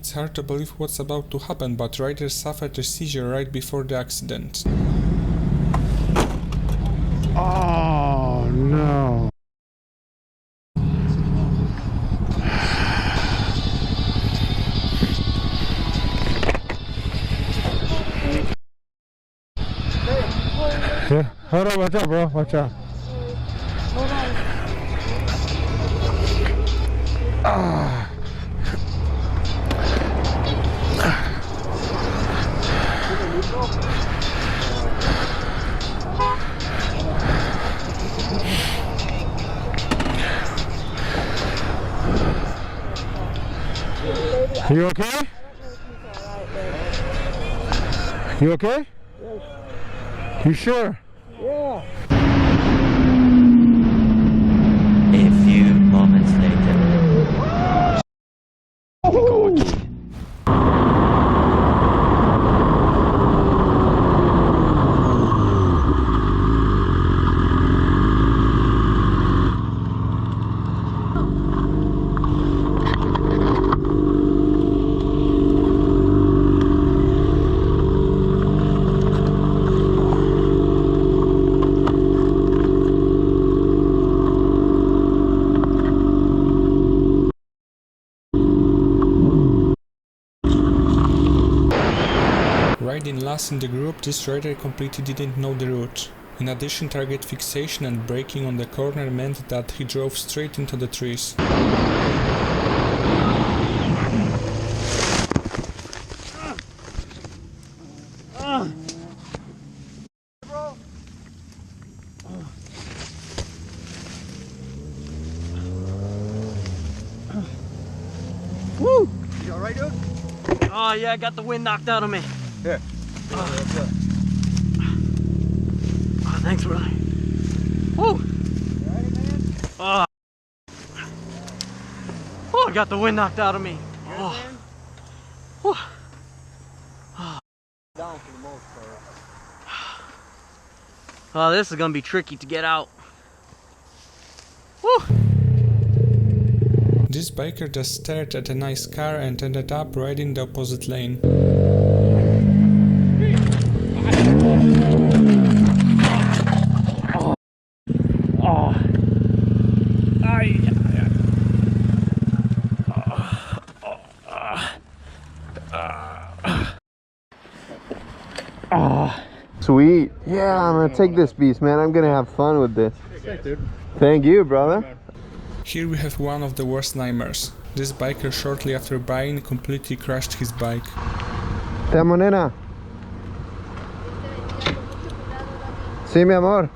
It's hard to believe what's about to happen, but Rhyder suffered a seizure right before the accident. Oh no. Yeah, hold on, watch out, bro, watch out. Hold on. Ah. You okay? You okay? Yes. You sure? Yeah. A few moments later. Riding last in the group, this rider completely didn't know the route. In addition, target fixation and braking on the corner meant that he drove straight into the trees. Woo! You alright, dude? Oh yeah, I got the wind knocked out of me. Here. Oh, thanks, brother. Woo! Alright, man? Oh. Oh, I got the wind knocked out of me. Good, Oh. man? Whew. Down for the most part. Oh, this is gonna be tricky to get out. Woo! This biker just stared at a nice car and ended up riding the opposite lane. Sweet. Yeah, I'm gonna take this beast, man. I'm gonna have fun with this. Thank you, brother. Here we have one of the worst nightmares. This biker shortly after buying completely crashed his bike. Te amo, nena. Sí, mi amor.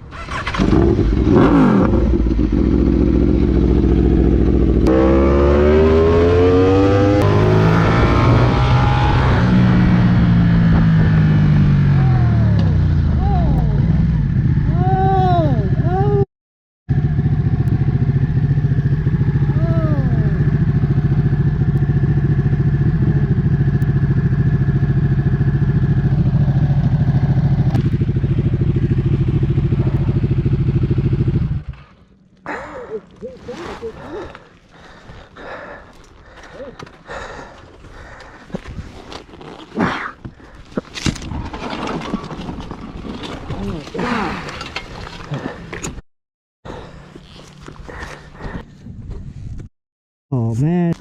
Oh man.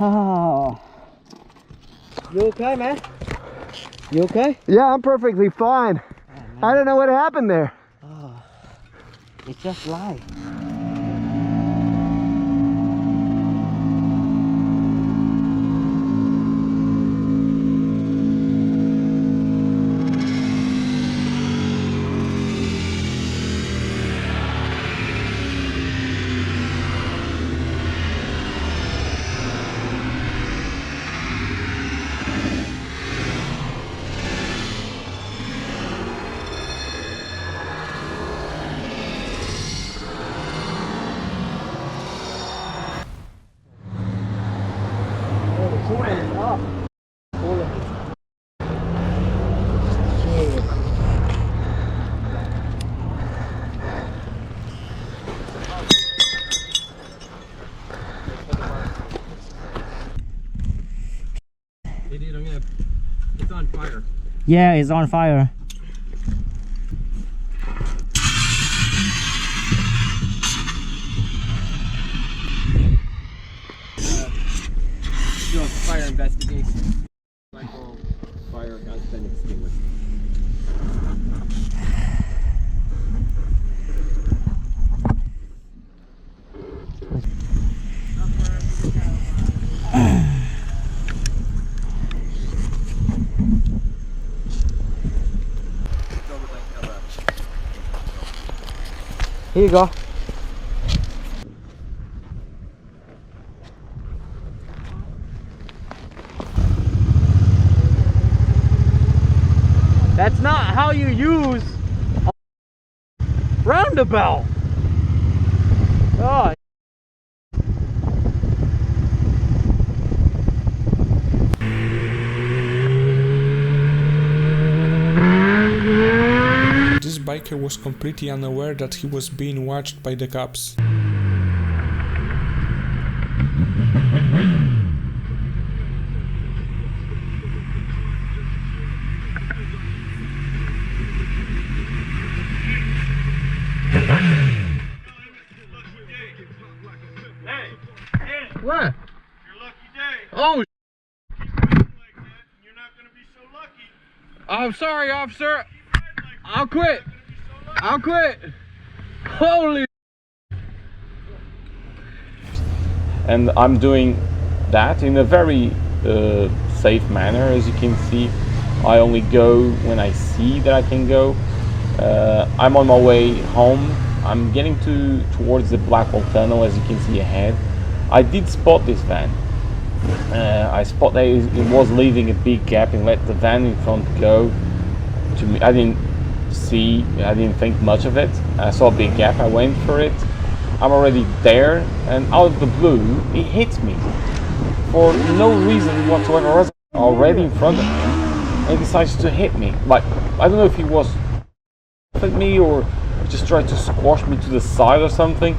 Oh. You okay, man? You okay? Yeah, I'm perfectly fine. I don't know what happened there. Oh. It's just life. on fire. Yeah, it's on fire. Doing fire investigation. Michael, fire has been extinguished. Here you go. That's not how you use a roundabout. Oh. This biker was completely unaware that he was being watched by the cops. What? Your lucky day. Oh, Like that, you're not gonna be so lucky. I'm sorry, officer. Like I'll quit. you're gonna be so lucky. I'll quit. Holy. And I'm doing that in a very safe manner. As you can see, I only go when I see that I can go. I'm on my way home. I'm getting towards the Blackwall Tunnel, as you can see ahead. I did spot this van. I spot that it was leaving a big gap and let the van in front go. To me, I didn't think much of it. I saw a big gap, I went for it. I'm already there, and out of the blue, it hits me. For no reason whatsoever. I was already in front of him, and he decides to hit me. Like, I don't know if he was at me or just tried to squash me to the side or something.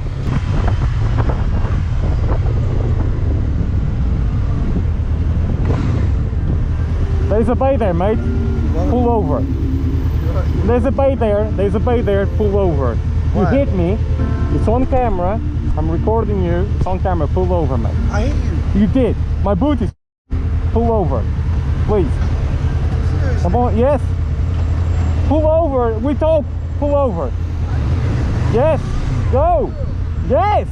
There's a bay there, mate. Pull over. There's a bay there. There's a bay there. Pull over. You hit me. It's on camera. I'm recording you. It's on camera. Pull over, mate. I hit you. You did. My boot is. Pull over. Please. Seriously. Come on. Yes. Pull over. We talk. Pull over. Yes. Go. Yes.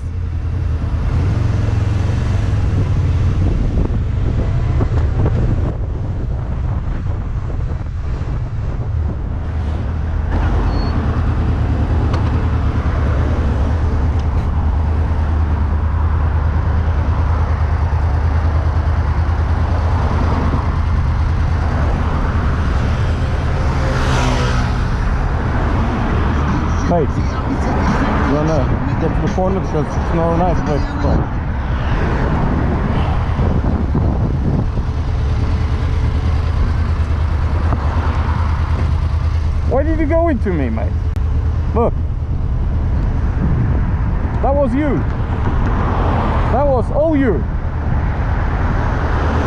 Mate, you wanna get to the corner because it's not a nice place to stop. Why did you go into me, mate? Look. That was you. That was all you.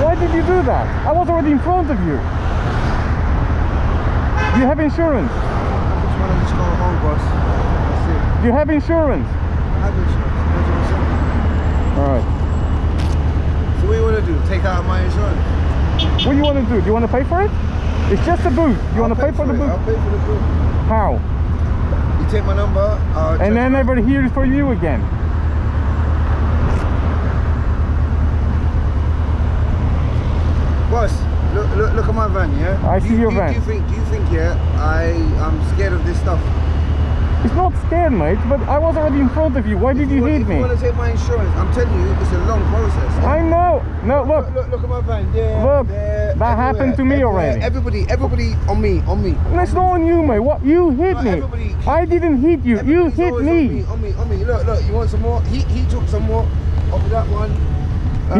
Why did you do that? I was already in front of you. Do you have insurance? Just go home, boss. That's it. Do you have insurance? I have insurance. That's what I'm saying. Alright. So what do you want to do? Take out my insurance? What do you want to do? Do you want to pay for it? It's just a boot. You want to pay for the boot? I'll pay for the boot. How? You take my number, I'll And then I never hear it from you again. Boss, look at my van, yeah? I see your van. Do you think, yeah, I'm scared of this stuff? It's not scared, mate, but I was already in front of you. Why did you hit If me? you want to take my insurance, I'm telling you, it's a long process. Yeah? I know. No, look. Look at my van. There. Look, there, that happened to me everywhere. already. Everybody on me. It's not on you, mate. What? You hit No, me. everybody- I didn't hit you. You Everybody's hit always me. On me. Look, you want some more? He took some more off of that one.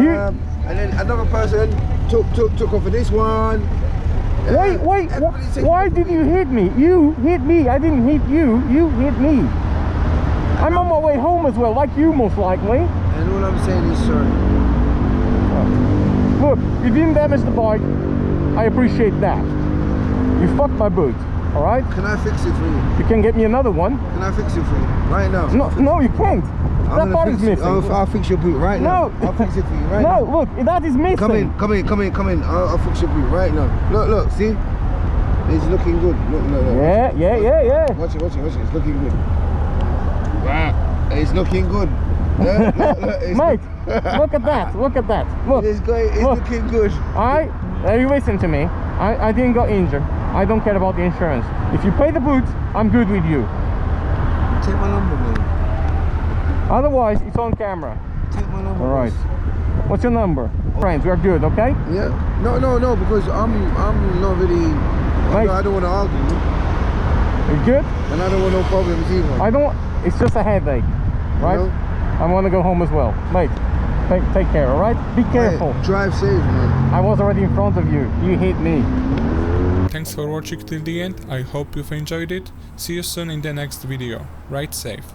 You- And then another person took off of this one. Wait. Everybody's taking Why off of did me. you hit me? You hit me. I didn't hit you. You hit me. I'm on my way home as well, like you most likely. And all I'm saying is sorry. Look, you didn't damage the bike. I appreciate that. You fucked my boot, all right? Can I fix it for you? You can get me another one. Can I fix it for you? Right now. No, you can't. That part is missing. I'll fix your boot right now. No. I'll fix it for you right now. No, look, that is missing. Come in. I'll fix your boot right now. Look, see? It's looking good. Look. Yeah. Watch it. It's looking good. Wow. It's looking good. Look, Mate, look at that. Look. It's looking good. Alright, you listen to me. I didn't get injured. I don't care about the insurance. If you pay the boots, I'm good with you. Take my number, man. Otherwise, it's on camera. Take my number. Alright. What's your number? Friends, we're good, okay? Yeah. No, because I'm not really. I don't want to argue. You good? And I don't want no problems either. It's just a headache, right? You know? I want to go home as well. Mate, take care, alright? Be careful. Hey, drive safe, man. I was already in front of you. You hit me. Thanks for watching till the end. I hope you've enjoyed it. See you soon in the next video. Ride safe.